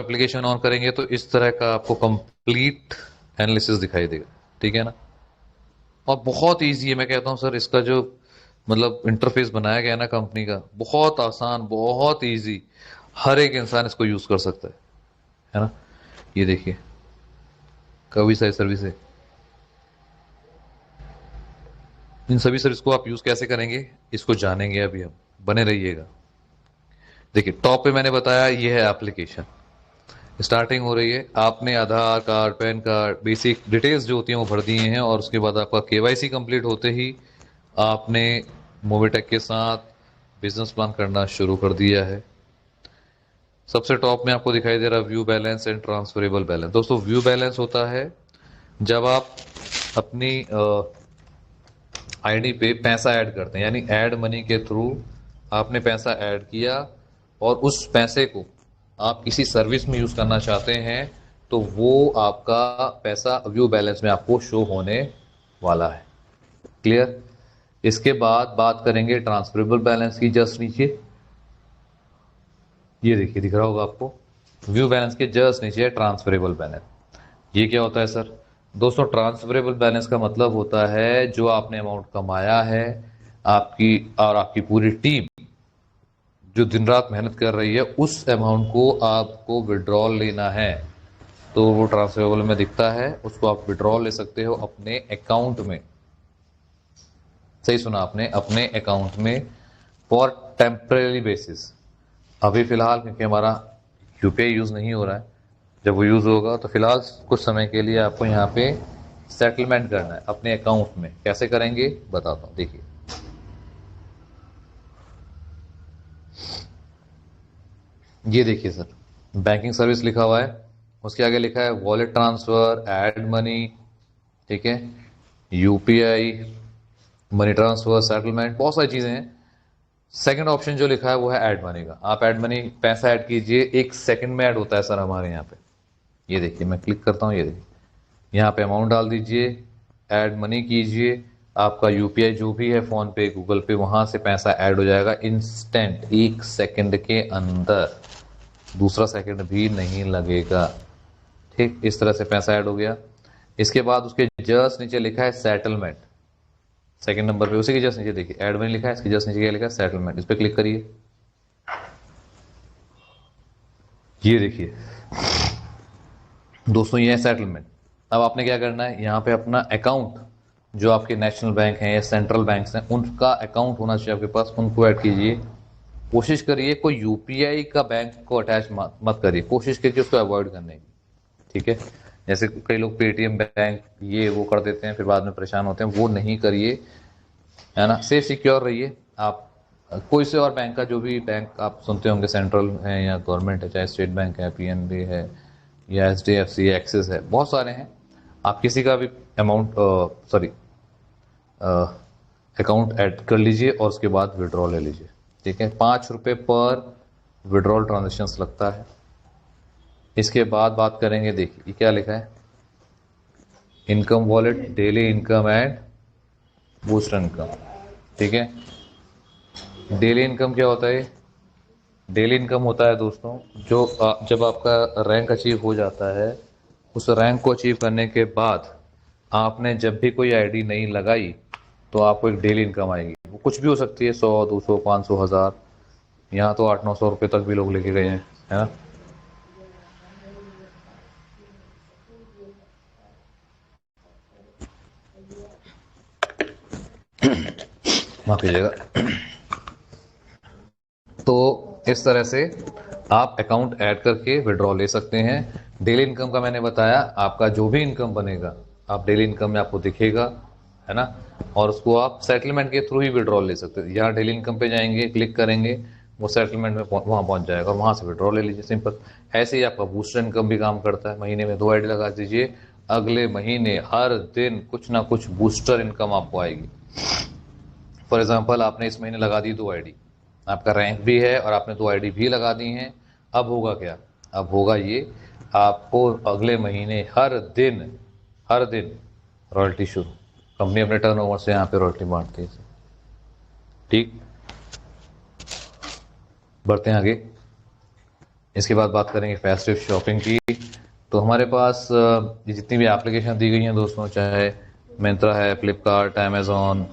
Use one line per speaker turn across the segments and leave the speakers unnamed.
Application on करेंगे तो इस तरह का आपको कंप्लीट एनालिसिस दिखाई देगा, ठीक है ना। और बहुत इजी है, मैं कहता हूँ सर इसका जो मतलब इंटरफेस बनाया गया है ना कंपनी का, बहुत आसान, बहुत इजी, हर एक इंसान इसको यूज कर सकता है ना। ये देखिए, कभी सारी सर्विस है, इन सभी सर्विस को आप यूज कैसे करेंगे इसको जानेंगे अभी हम, बने रहिएगा। देखिए टॉप पे मैंने बताया ये है एप्लीकेशन, स्टार्टिंग हो रही है, आपने Aadhaar card, PAN card, basic details जो होती हैं वो भर दिए हैं, और उसके बाद आपका केवाईसी कंप्लीट होते ही आपने मोबिटेक के साथ बिजनेस प्लान करना शुरू कर दिया है। सबसे टॉप में आपको दिखाई दे रहा है view balance and transferable balance. दोस्तों व्यू बैलेंस होता है जब आप अपनी आईडी पे पैसा ऐड करते हैं, यानी ऐड मनी के थ्रू आपने पैसा ऐड किया और उस पैसे को आप किसी सर्विस में यूज करना चाहते हैं, तो वो आपका पैसा व्यू बैलेंस में आपको शो होने वाला है। क्लियर। इसके बाद बात करेंगे ट्रांसफरेबल बैलेंस की, जस्ट नीचे ये देखिए दिख रहा होगा आपको, व्यू बैलेंस के जस्ट नीचे है ट्रांसफरेबल बैलेंस। ये क्या होता है सर? दोस्तों ट्रांसफरेबल बैलेंस का मतलब होता है जो आपने अमाउंट कमाया है, आपकी और आपकी पूरी टीम जो दिन रात मेहनत कर रही है, उस अमाउंट को आपको विड्रॉल लेना है, तो वो ट्रांसफरेबल में दिखता है, उसको आप विड्रॉल ले सकते हो अपने अकाउंट में। सही सुना आपने, अपने अकाउंट में फॉर टेम्परेरी बेसिस। अभी फिलहाल क्योंकि हमारा यूपीआई यूज नहीं हो रहा है, जब वो यूज होगा तो फिलहाल कुछ समय के लिए आपको यहाँ पे सेटलमेंट करना है अपने अकाउंट में। कैसे करेंगे बताता हूँ, देखिए ये देखिए सर, बैंकिंग सर्विस लिखा हुआ है, उसके आगे लिखा है वॉलेट ट्रांसफर, ऐड मनी, ठीक है, यूपीआई, मनी ट्रांसफर, सेटलमेंट, बहुत सारी चीजें हैं। सेकंड ऑप्शन जो लिखा है वो है ऐड मनी का। आप ऐड मनी पैसा ऐड कीजिए, 1 सेकंड में ऐड होता है सर हमारे यहाँ पे। ये देखिए मैं क्लिक करता हूँ, ये देखिए यहाँ पे अमाउंट डाल दीजिए, ऐड मनी कीजिए, आपका यूपीआई जो भी है, फोन पे, गूगल पे, वहां से पैसा ऐड हो जाएगा इंस्टेंट, 1 सेकंड के अंदर, दूसरा सेकंड भी नहीं लगेगा। ठीक, इस तरह से पैसा ऐड हो गया। इसके बाद उसके जस्ट नीचे लिखा है सेटलमेंट, सेकंड नंबर पे, उसी के जस्ट नीचे देखिए ऐड मनी लिखा है, इसके जस्ट नीचे क्या लिखा है, सेटलमेंट। इस पर क्लिक करिए, ये देखिए दोस्तों ये है सेटलमेंट। अब आपने क्या करना है, यहाँ पे अपना अकाउंट जो आपके नेशनल बैंक हैं या सेंट्रल बैंक्स हैं उनका अकाउंट होना चाहिए आपके पास, उनको ऐड कीजिए। कोशिश करिए कोई यूपीआई का बैंक को अटैच मत करिए, कोशिश कीजिए उसको अवॉइड करने की, ठीक है। जैसे कई लोग पेटीएम बैंक ये वो कर देते हैं, फिर बाद में परेशान होते हैं, वो नहीं करिए, है ना। सेफ सिक्योर रहिए आप। कोई से और बैंक का, जो भी बैंक आप सुनते होंगे, सेंट्रल है या गवर्नमेंट है, चाहे स्टेट बैंक है, पीएनबी है या एचडीएफसी, एक्सिस है, बहुत सारे हैं, आप किसी का भी अमाउंट सॉरी अकाउंट ऐड कर लीजिए और उसके बाद विड्रॉल ले लीजिए, ठीक है। ₹5 पर विड्रॉल ट्रांजेक्शन लगता है। इसके बाद बात करेंगे, देखिए ये क्या लिखा है, income wallet, daily income and booster income, ठीक है। डेली इनकम क्या होता है? डेली इनकम होता है दोस्तों जो जब आपका रैंक अचीव हो जाता है, उस रैंक को अचीव करने के बाद आपने जब भी कोई आईडी नहीं लगाई तो आपको एक डेली इनकम आएगी। वो कुछ भी हो सकती है, 100, 200, 500, 1000, यहाँ तो 800-900 रुपये तक भी लोग लेके गए हैं, है ना। माफ कीजिएगा। तो इस तरह से आप अकाउंट ऐड करके विड्रॉल ले सकते हैं। डेली इनकम का मैंने बताया, आपका जो भी इनकम बनेगा आप डेली इनकम में आपको दिखेगा, है ना, और उसको आप सेटलमेंट के थ्रू ही विड्रॉल ले सकते हैं। यहाँ डेली इनकम पे जाएंगे, क्लिक करेंगे, वो सेटलमेंट में वहाँ पहुँच जाएगा और वहाँ से विड्रॉल ले लीजिए, सिंपल। ऐसे ही आपका बूस्टर इनकम भी काम करता है, महीने में 2 आईडी लगा दीजिए, अगले महीने हर दिन कुछ ना कुछ बूस्टर इनकम आपको आएगी। फॉर एग्जाम्पल आपने इस महीने लगा दी 2 आईडी, आपका रैंक भी है और आपने 2 आईडी भी लगा दी हैं। अब होगा क्या? अब होगा ये, आपको अगले महीने हर दिन रॉयल्टी शुरू, कंपनी अपने टर्नओवर से यहाँ पे रॉयल्टी बांटती है। ठीक, बढ़ते हैं आगे। इसके बाद बात करेंगे फेस्टिव शॉपिंग की। तो हमारे पास ये जितनी भी एप्लीकेशन दी गई हैं दोस्तों, चाहे मिंत्रा है, फ्लिपकार्ट, अमेज़ॉन,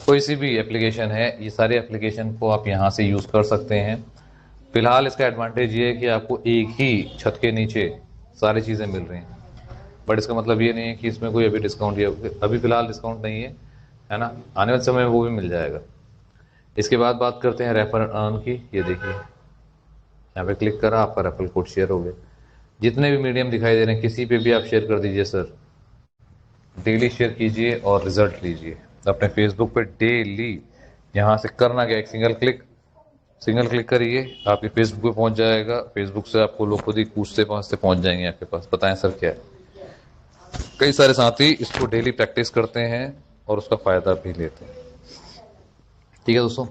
कोई सी भी एप्लीकेशन है, ये सारी एप्लीकेशन को आप यहाँ से यूज़ कर सकते हैं। फिलहाल इसका एडवांटेज ये है कि आपको एक ही छत के नीचे सारी चीज़ें मिल रही हैं, बट इसका मतलब ये नहीं है कि इसमें कोई अभी डिस्काउंट या अभी फिलहाल डिस्काउंट नहीं है ना, आने वाले समय में वो भी मिल जाएगा। इसके बाद बात करते हैं रेफर एंड अर्न की। ये देखिए, यहाँ पे क्लिक करा, आपका रेफरल कोड शेयर हो गया। जितने भी मीडियम दिखाई दे रहे हैं किसी पे भी आप शेयर कर दीजिए सर, डेली शेयर कीजिए और रिजल्ट लीजिए अपने फेसबुक पे डेली। यहाँ से करना क्या, एक सिंगल क्लिक करिए, आपके फेसबुक पे पहुंच जाएगा। फेसबुक से आपको लोग खुद ही पूछते पहुंचते पहुंच जाएंगे आपके पास, बताएं सर क्या है। कई सारे साथी इसको डेली प्रैक्टिस करते हैं और उसका फायदा भी लेते हैं। ठीक है दोस्तों,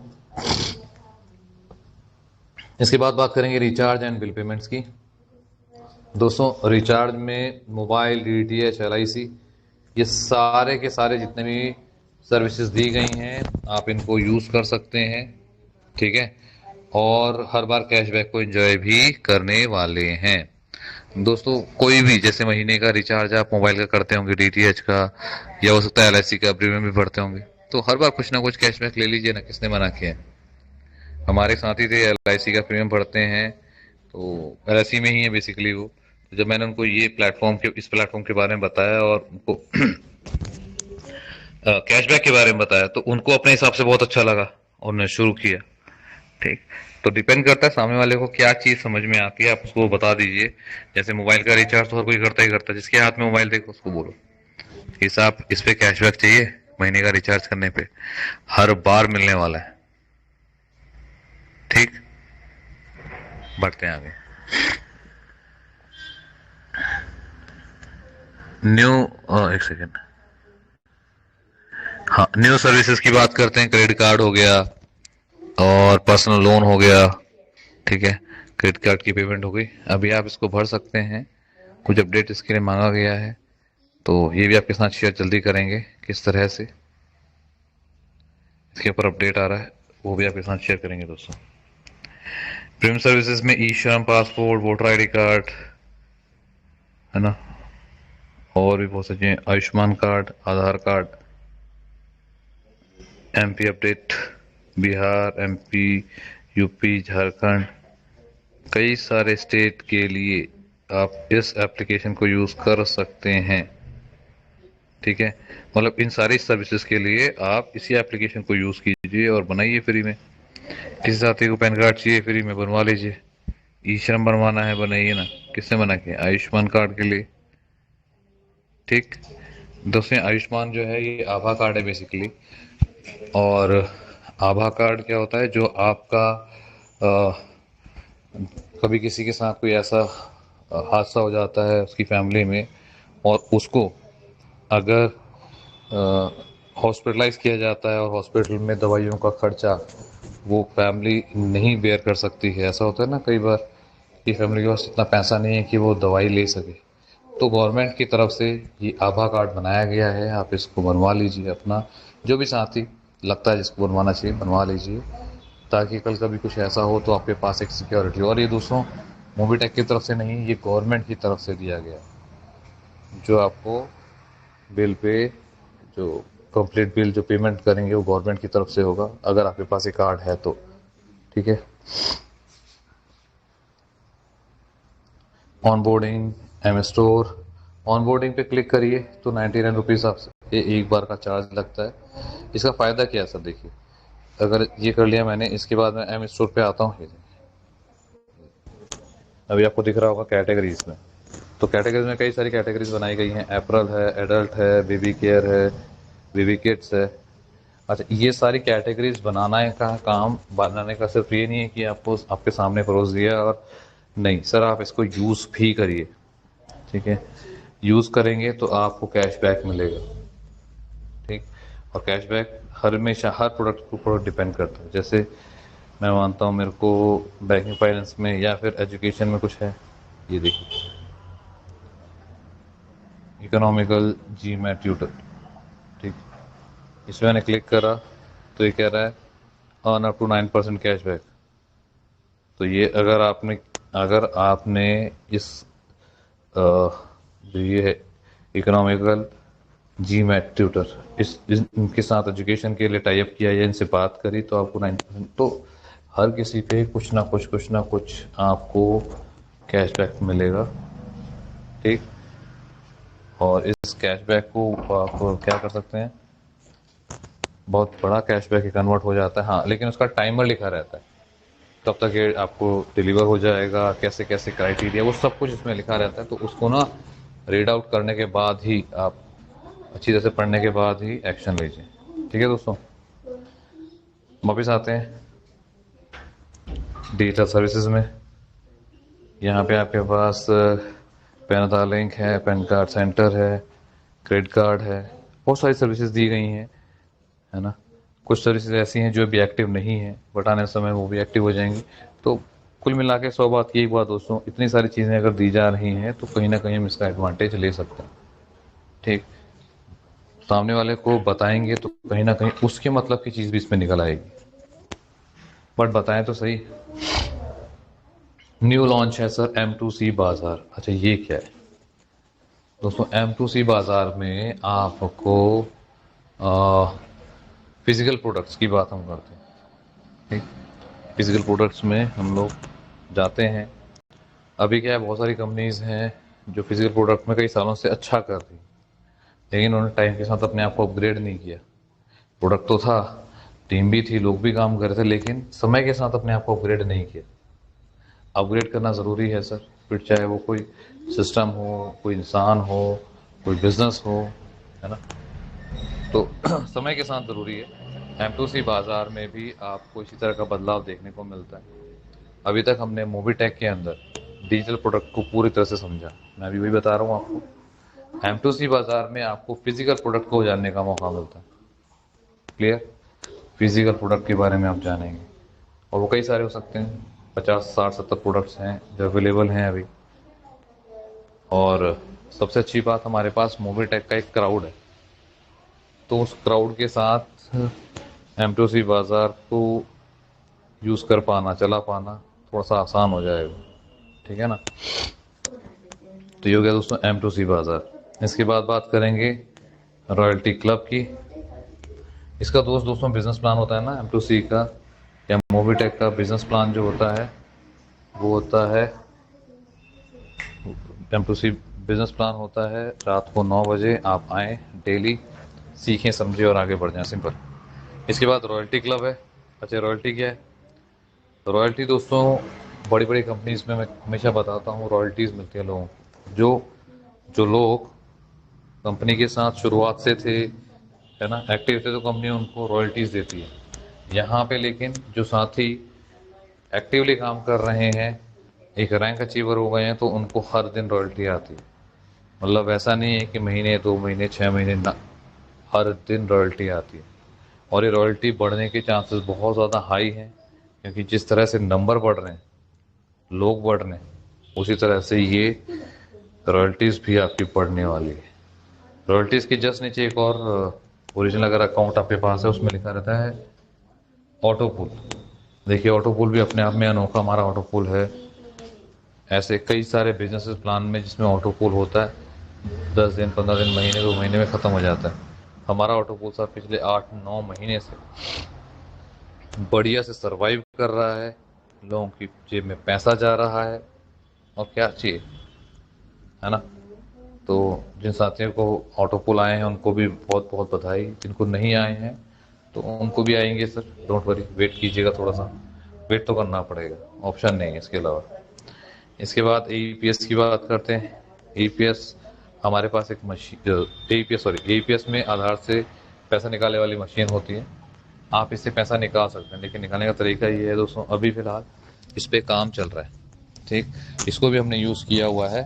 इसके बाद बात करेंगे रिचार्ज एंड बिल पेमेंट्स की। दोस्तों रिचार्ज में मोबाइल, डीटीएच, एलआईसी, ये सारे के सारे जितने भी सर्विसेज दी गई हैं आप इनको यूज़ कर सकते हैं। ठीक है, और हर बार कैशबैक को एंजॉय भी करने वाले हैं दोस्तों। कोई भी जैसे महीने का रिचार्ज आप मोबाइल का करते होंगे, डीटीएच का, या हो सकता है एलआईसी का प्रीमियम भी भरते होंगे, तो हर बार कुछ ना कुछ कैशबैक ले लीजिए ना, किसने मना किया है। हमारे साथी थे, एलआईसी का प्रीमियम भरते हैं, तो एलआईसी में ही है बेसिकली वो। तो जब मैंने उनको ये इस प्लेटफॉर्म के बारे में बताया और उनको कैशबैक के बारे में बताया, तो उनको अपने हिसाब से बहुत अच्छा लगा और उन्होंने शुरू किया। ठीक, तो डिपेंड करता है सामने वाले को क्या चीज समझ में आती है, आप उसको बता दीजिए। जैसे मोबाइल का रिचार्ज तो हर कोई करता ही करता है, जिसके हाथ में मोबाइल देखो उसको बोलो कि साहब इस पे कैशबैक चाहिए, महीने का रिचार्ज करने पे हर बार मिलने वाला है। ठीक, बढ़ते हैं आगे। न्यू एक सेकेंड, हाँ, न्यू सर्विसेज की बात करते हैं। क्रेडिट कार्ड हो गया और पर्सनल लोन हो गया। ठीक है, क्रेडिट कार्ड की पेमेंट हो गई, अभी आप इसको भर सकते हैं। कुछ अपडेट इसके लिए मांगा गया है, तो ये भी आपके साथ शेयर जल्दी करेंगे किस तरह से इसके ऊपर अपडेट आ रहा है, वो भी आपके साथ शेयर करेंगे दोस्तों। प्रीमियम सर्विसेज में ई श्रम, पासपोर्ट, वोटर आईडी कार्ड, है ना, और भी बहुत सारी, Ayushman card, Aadhaar card, MP update, Bihar, MP, UP, Jharkhand, कई सारे स्टेट के लिए आप इस एप्लीकेशन को यूज कर सकते हैं। ठीक है, मतलब इन सारी सर्विसेज के लिए आप इसी एप्लीकेशन को यूज कीजिए और बनाइए फ्री में। किसी साथी को पैन कार्ड चाहिए, फ्री में बनवा लीजिए। ई श्रम बनवाना है, बनाइए ना, किसने मना किया, आयुष्मान कार्ड के लिए। ठीक दोस्तों, आयुष्मान जो है ये आभा कार्ड है बेसिकली, और आभा कार्ड क्या होता है, जो आपका कभी किसी के साथ कोई ऐसा हादसा हो जाता है उसकी फैमिली में, और उसको अगर हॉस्पिटलाइज किया जाता है और हॉस्पिटल में दवाइयों का खर्चा वो फैमिली नहीं बेयर कर सकती है। ऐसा होता है ना कई बार कि फैमिली के पास इतना पैसा नहीं है कि वो दवाई ले सके, तो गवर्नमेंट की तरफ से ये आभा कार्ड बनाया गया है। आप इसको बनवा लीजिए, अपना जो भी साथी लगता है जिसको बनवाना चाहिए बनवा लीजिए, ताकि कल कभी कुछ ऐसा हो तो आपके पास एक सिक्योरिटी। और ये दोस्तों मोबीटेक की तरफ से नहीं, ये गवर्नमेंट की तरफ से दिया गया, जो आपको बिल पे जो कंप्लीट बिल जो पेमेंट करेंगे वो गवर्नमेंट की तरफ से होगा, अगर आपके पास ये कार्ड है तो। ठीक है, ऑनबोर्डिंग, एम स्टोर, ऑनबोर्डिंग पे क्लिक करिए तो 99 रुपीज़ आपसे एक बार का चार्ज लगता है। इसका फ़ायदा क्या है सर, देखिए, अगर ये कर लिया मैंने, इसके बाद मैं एम स्टोर पे आता हूँ। अभी आपको दिख रहा होगा कैटेगरीज में, तो कैटेगरीज में कई सारी कैटेगरीज बनाई गई हैं। एप्रल है, एडल्ट है, बेबी केयर है, बेबी किड्स है। अच्छा, ये सारी कैटेगरीज बनाने का सिर्फ ये नहीं है कि आपको आपके सामने परोस दिया और नहीं सर, आप इसको यूज़ भी करिए। ठीक है, यूज़ करेंगे तो आपको कैशबैक मिलेगा। ठीक, और कैशबैक हमेशा हर प्रोडक्ट के ऊपर डिपेंड करता है। जैसे मैं मानता हूँ मेरे को बैंकिंग फाइनेंस में या फिर एजुकेशन में कुछ है, ये देखिए, इकोनॉमिकल जी मैट ट्यूटर। ठीक, इसमें मैंने क्लिक करा तो ये कह रहा है अर्न अप टू 9% कैशबैक। तो ये अगर आपने अगर आपने इस जो ये है इकोनॉमिकल जी मैट ट्यूटर इनके साथ एजुकेशन के लिए टाई अप किया या इनसे बात करी तो आपको 90% तो हर किसी पे कुछ ना कुछ आपको कैशबैक मिलेगा। ठीक। और इस कैशबैक को आप क्या कर सकते हैं, बहुत बड़ा कैशबैक कन्वर्ट हो जाता है। हाँ, लेकिन उसका टाइमर लिखा रहता है कब तक ये आपको डिलीवर हो जाएगा, कैसे कैसे क्राइटेरिया, वो सब कुछ इसमें लिखा रहता है। तो उसको ना रीड आउट करने के बाद ही आप, अच्छी तरह से पढ़ने के बाद ही एक्शन लीजिए। ठीक है दोस्तों, वापिस आते हैं डिजिटल सर्विसेज में। यहाँ पे आपके पास पैन आधार लिंक है, पैन कार्ड सेंटर है, क्रेडिट कार्ड है, बहुत सारी सर्विसेज दी गई हैं, है ना। कुछ सर्विसेज ऐसी हैं जो भी एक्टिव नहीं है, बट आने समय वो भी एक्टिव हो जाएंगी। तो कुल मिला के 100 बात यही बात दोस्तों, इतनी सारी चीज़ें अगर दी जा रही हैं तो कहीं ना कहीं हम इसका एडवांटेज ले सकते हैं। ठीक। सामने वाले को बताएंगे तो कहीं ना कहीं उसके मतलब की चीज़ भी इसमें निकल आएगी, बट बताएं तो सही। न्यू लॉन्च है सर M2C बाजार। अच्छा, ये क्या है दोस्तों? M2C बाजार में आपको फिजिकल प्रोडक्ट्स की बात हम करते हैं। ठीक। फिजिकल प्रोडक्ट्स में हम लोग जाते हैं। अभी क्या है, बहुत सारी कंपनीज हैं जो फिजिकल प्रोडक्ट में कई सालों से अच्छा कर रही, लेकिन उन्होंने टाइम के साथ अपने आप को अपग्रेड नहीं किया। प्रोडक्ट तो था, टीम भी थी, लोग भी काम कर रहे थे, लेकिन समय के साथ अपने आप को अपग्रेड नहीं किया। अपग्रेड करना ज़रूरी है सर, फिर चाहे वो कोई सिस्टम हो, कोई इंसान हो, कोई बिजनेस हो, है ना। तो समय के साथ ज़रूरी है। M2C बाज़ार में भी आपको इसी तरह का बदलाव देखने को मिलता है। अभी तक हमने मोबीटेक के अंदर डिजिटल प्रोडक्ट को पूरी तरह से समझा, मैं अभी वही बता रहा हूँ आपको। M2C बाज़ार में आपको फिजिकल प्रोडक्ट को जानने का मौका मिलता है। क्लियर? फिजिकल प्रोडक्ट के बारे में आप जानेंगे, और वो कई सारे हो सकते हैं, 50 60 70 प्रोडक्ट्स हैं जो अवेलेबल हैं अभी। और सबसे अच्छी बात, हमारे पास मोबीटेक का एक क्राउड है, तो उस क्राउड के साथ M2C बाज़ार को यूज़ कर पाना, चला पाना थोड़ा सा आसान हो जाएगा। ठीक है ना। तो ये हो गया दोस्तों M2C बाज़ार। इसके बाद बात करेंगे रॉयल्टी क्लब की। इसका दोस्तों बिजनेस प्लान होता है ना M2C का या मोबीटेक का बिजनेस प्लान जो होता है वो होता है, M2C बिजनेस प्लान होता है रात को 9 बजे आप आएँ डेली, सीखें समझें और आगे बढ़ जाएं, सिंपल। इसके बाद रॉयल्टी क्लब है। अच्छा, रॉयल्टी क्या है? रॉयल्टी दोस्तों बड़ी बड़ी कंपनीज में मैं हमेशा बताता हूँ रॉयल्टीज़ मिलती है लोगों को। जो लोग कंपनी के साथ शुरुआत से थे, है ना, एक्टिव थे, तो कंपनी उनको रॉयल्टीज़ देती है। यहाँ पे लेकिन जो साथी एक्टिवली काम कर रहे हैं, एक रैंक अचीवर हो गए हैं, तो उनको हर दिन रॉयल्टी आती है। मतलब ऐसा नहीं है कि महीने 2 महीने 6 महीने ना, हर दिन रॉयल्टी आती है। और ये रॉयल्टी बढ़ने के चांसेस बहुत ज़्यादा हाई हैं, क्योंकि जिस तरह से नंबर बढ़ रहे हैं, लोग बढ़ रहे हैं, उसी तरह से ये रॉयल्टीज़ भी आपकी बढ़ने वाली है। रॉयल्टीज़ के जस्ट नीचे एक और ओरिजिनल अगर अकाउंट आपके पास है, उसमें लिखा रहता है ऑटो पुल। देखिए, ऑटो पुल भी अपने आप में अनोखा हमारा ऑटो पुल है। ऐसे कई सारे बिजनेस प्लान में जिसमें ऑटो पुल होता है, 10 दिन 15 दिन महीने 2 महीने में ख़त्म हो जाता है। हमारा ऑटो पुल साहब पिछले 8 9 महीने से बढ़िया से सरवाइव कर रहा है, लोगों की जेब में पैसा जा रहा है, और क्या चाहिए, है ना। तो जिन साथियों को ऑटो पुल आए हैं उनको भी बहुत बहुत बधाई, जिनको नहीं आए हैं तो उनको भी आएंगे सर, डोंट वरी, वेट कीजिएगा, थोड़ा सा वेट तो करना पड़ेगा, ऑप्शन नहीं है इसके अलावा। इसके बाद AEPS की बात करते हैं। AEPS हमारे पास एक मशीन, AEPS में आधार से पैसा निकालने वाली मशीन होती है। आप इससे पैसा निकाल सकते हैं, लेकिन निकालने का तरीका ये है दोस्तों, अभी फ़िलहाल इस पे काम चल रहा है। ठीक। इसको भी हमने यूज़ किया हुआ है,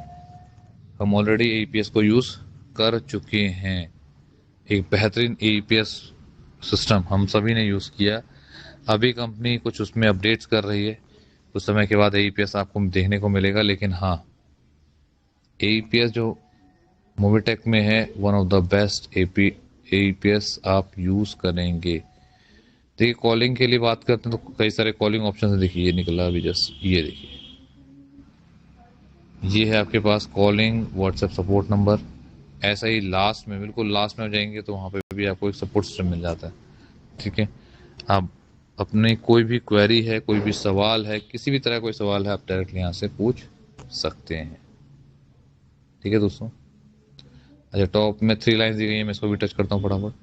हम ऑलरेडी AEPS को यूज़ कर चुके हैं। एक बेहतरीन AEPS सिस्टम हम सभी ने यूज़ किया। अभी कंपनी कुछ उसमें अपडेट्स कर रही है, कुछ समय के बाद AEPS आपको देखने को मिलेगा। लेकिन हाँ, AEPS जो मोबीटेक में है, one of the best AEPS आप यूज़ करेंगे। देखिए, कॉलिंग के लिए बात करते हैं तो कई सारे कॉलिंग ऑप्शन है। देखिए, ये निकला अभी जस्ट, ये देखिए, ये है आपके पास कॉलिंग व्हाट्सएप सपोर्ट नंबर। ऐसा ही लास्ट में, बिल्कुल लास्ट में हो जाएंगे तो वहाँ पे भी आपको एक सपोर्ट सिस्टम मिल जाता है। ठीक है, आप अपने कोई भी क्वेरी है, कोई भी सवाल है, किसी भी तरह कोई सवाल है, आप डायरेक्टली यहाँ से पूछ सकते हैं। ठीक है दोस्तों। अच्छा, टॉप में 3 लाइन्स दी गई है, मैं इसको भी टच करता हूँ फटाफट।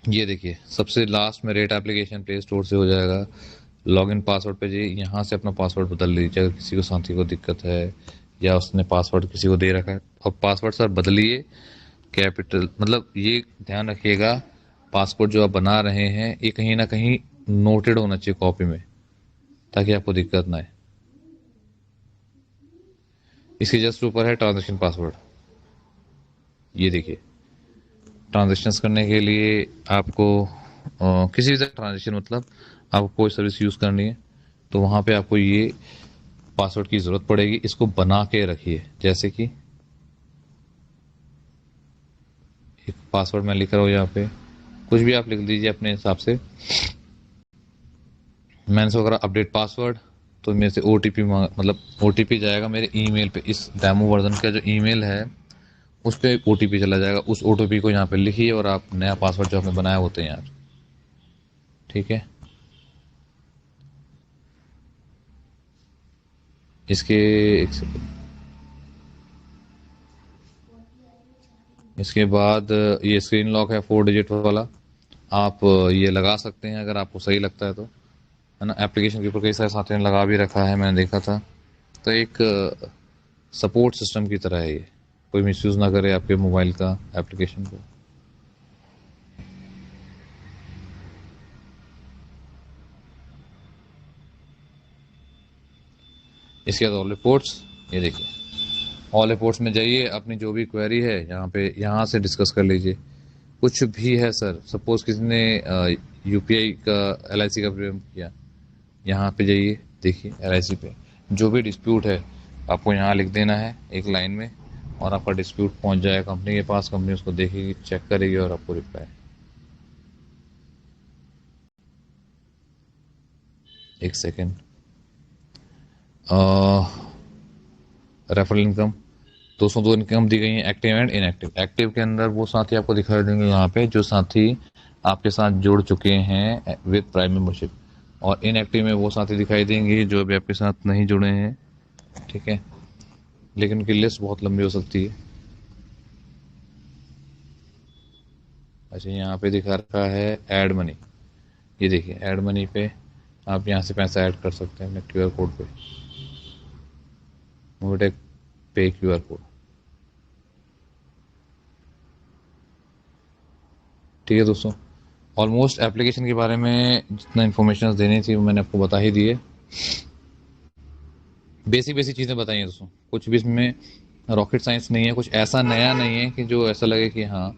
ये देखिए, सबसे लास्ट में रेट एप्लीकेशन प्ले स्टोर से हो जाएगा। लॉगिन पासवर्ड पे जी, यहाँ से अपना पासवर्ड बदल लीजिए अगर किसी को, साथी को दिक्कत है या उसने पासवर्ड किसी को दे रखा है। और पासवर्ड सर बदलिए, कैपिटल मतलब ये ध्यान रखिएगा, पासवर्ड जो आप बना रहे हैं ये कहीं ना कहीं नोटेड होना चाहिए कॉपी में, ताकि आपको दिक्कत ना आए। इसके जस्ट ऊपर है ट्रांजेक्शन पासवर्ड। ये देखिए, ट्रांजेक्शन्स करने के लिए आपको किसी भी तरह ट्रांजेक्शन, मतलब आपको कोई सर्विस यूज़ करनी है तो वहाँ पे आपको ये पासवर्ड की ज़रूरत पड़ेगी। इसको बना के रखिए, जैसे कि एक पासवर्ड मैं लिख रहा हूँ यहाँ पे, कुछ भी आप लिख दीजिए अपने हिसाब से। मैंने से अगर अपडेट पासवर्ड, तो मेरे से OTP मतलब OTP जाएगा मेरे ईमेल पे। इस डेमो वर्जन का जो ईमेल है उस पर OTP चला जाएगा। उस OTP को यहाँ पे लिखिए और आप नया पासवर्ड जो आपने बनाया होते हैं यार। ठीक है, इसके इसके बाद ये स्क्रीन लॉक है 4 डिजिट वाला, आप ये लगा सकते हैं अगर आपको सही लगता है तो, है ना। एप्लीकेशन के ऊपर कई सारे साथियों ने लगा भी रखा है, मैंने देखा था। तो एक सपोर्ट सिस्टम की तरह है ये, कोई मिसयूज़ ना करे आपके मोबाइल का एप्लीकेशन को। इसके बाद ऑल रिपोर्ट्स, ये देखिए, ऑल रिपोर्ट्स में जाइए, अपनी जो भी क्वेरी है यहाँ पे, यहाँ से डिस्कस कर लीजिए। कुछ भी है सर, सपोज किसी ने UPI का, LIC का प्रयोग किया, यहाँ पे जाइए, देखिए LIC पे जो भी डिस्प्यूट है आपको यहाँ लिख देना है एक लाइन में, और आपका डिस्प्यूट पहुँच जाएगा कंपनी के पास। कंपनी उसको देखेगी, चेक करेगी और आपको रिप्लाई। एक सेकेंड, रेफरल इनकम 202 इनकम दी गई है, एक्टिव एंड इनएक्टिव। एक्टिव के अंदर वो साथी आपको दिखाई देंगे यहाँ पे जो साथी आपके साथ जुड़ चुके हैं विद प्राइम मेंबरशिप, और इनएक्टिव में वो साथी दिखाई देंगे जो अभी आपके साथ नहीं जुड़े हैं। ठीक है, लेकिन उनकी लिस्ट बहुत लंबी हो सकती है। अच्छा, यहाँ पे दिखा रखा है ऐड मनी। ये देखिए, ऐड मनी पे आप यहाँ से पैसा ऐड कर सकते हैं अपने QR कोड पे, मोटेक पे QR कोड। ठीक है दोस्तों, ऑलमोस्ट एप्लीकेशन के बारे में जितना इन्फॉर्मेशन देनी थी वो मैंने आपको बता ही दी है। बेसिक बेसिक चीज़ें बताई हैं दोस्तों, कुछ भी इसमें रॉकेट साइंस नहीं है, कुछ ऐसा नया नहीं है कि जो ऐसा लगे कि हाँ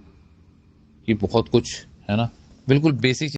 कि बहुत कुछ है ना, बिल्कुल बेसिक